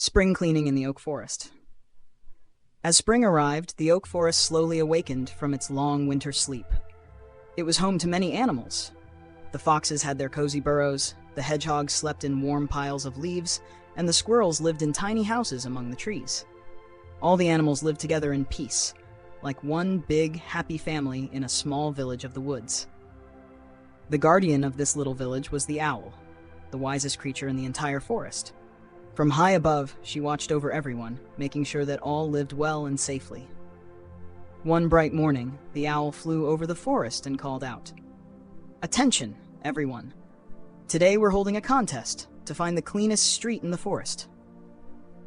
Spring cleaning in the oak forest. As spring arrived, the oak forest slowly awakened from its long winter sleep. It was home to many animals. The foxes had their cozy burrows, the hedgehogs slept in warm piles of leaves, and the squirrels lived in tiny houses among the trees. All the animals lived together in peace, like one big, happy family in a small village of the woods. The guardian of this little village was the owl, the wisest creature in the entire forest. From high above, she watched over everyone, making sure that all lived well and safely. One bright morning, the owl flew over the forest and called out, "Attention, everyone! Today we're holding a contest to find the cleanest street in the forest."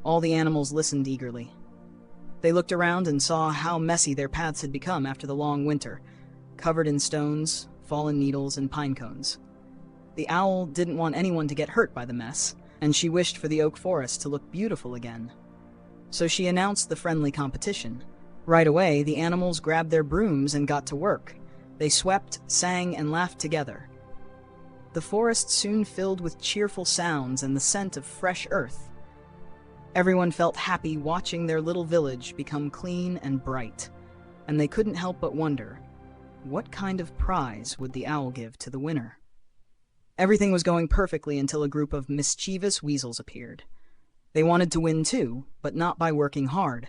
All the animals listened eagerly. They looked around and saw how messy their paths had become after the long winter, covered in stones, fallen needles, and pine cones. The owl didn't want anyone to get hurt by the mess, and she wished for the oak forest to look beautiful again. So she announced the friendly competition. Right away, the animals grabbed their brooms and got to work. They swept, sang, and laughed together. The forest soon filled with cheerful sounds and the scent of fresh earth. Everyone felt happy watching their little village become clean and bright, and they couldn't help but wonder, what kind of prize would the owl give to the winner? Everything was going perfectly until a group of mischievous weasels appeared. They wanted to win too, but not by working hard.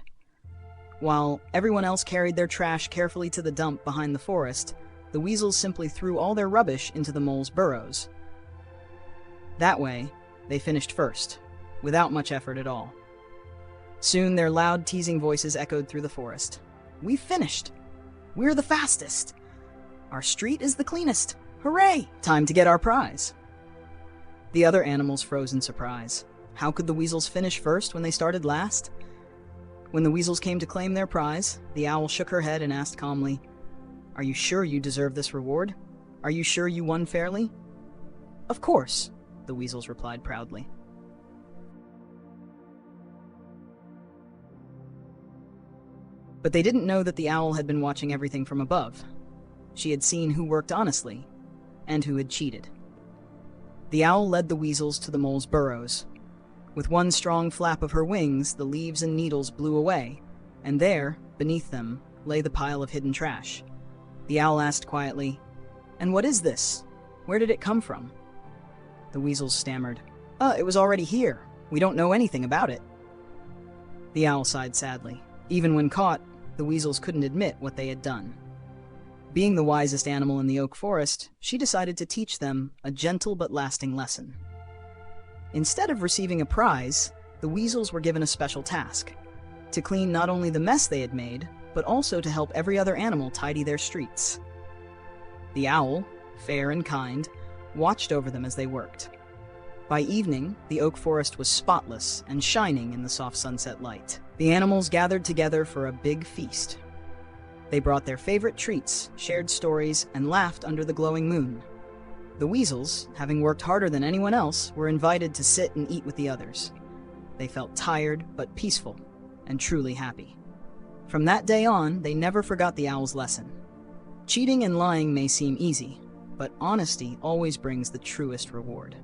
While everyone else carried their trash carefully to the dump behind the forest, the weasels simply threw all their rubbish into the moles' burrows. That way, they finished first, without much effort at all. Soon their loud, teasing voices echoed through the forest. "We've finished! We're the fastest! Our street is the cleanest! Hooray! Time to get our prize!" The other animals froze in surprise. How could the weasels finish first when they started last? When the weasels came to claim their prize, the owl shook her head and asked calmly, "Are you sure you deserve this reward? Are you sure you won fairly?" "Of course," the weasels replied proudly. But they didn't know that the owl had been watching everything from above. She had seen who worked honestly and who had cheated. The owl led the weasels to the moles' burrows. With one strong flap of her wings, the leaves and needles blew away, and there, beneath them, lay the pile of hidden trash. The owl asked quietly, "And what is this? Where did it come from?" The weasels stammered, It was already here. We don't know anything about it." The owl sighed sadly. Even when caught, the weasels couldn't admit what they had done. Being the wisest animal in the oak forest, she decided to teach them a gentle but lasting lesson. Instead of receiving a prize, the weasels were given a special task: to clean not only the mess they had made, but also to help every other animal tidy their streets. The owl, fair and kind, watched over them as they worked. By evening, the oak forest was spotless and shining in the soft sunset light. The animals gathered together for a big feast. They brought their favorite treats, shared stories, and laughed under the glowing moon. The weasels, having worked harder than anyone else, were invited to sit and eat with the others. They felt tired but peaceful and truly happy. From that day on, they never forgot the owl's lesson. Cheating and lying may seem easy, but honesty always brings the truest reward.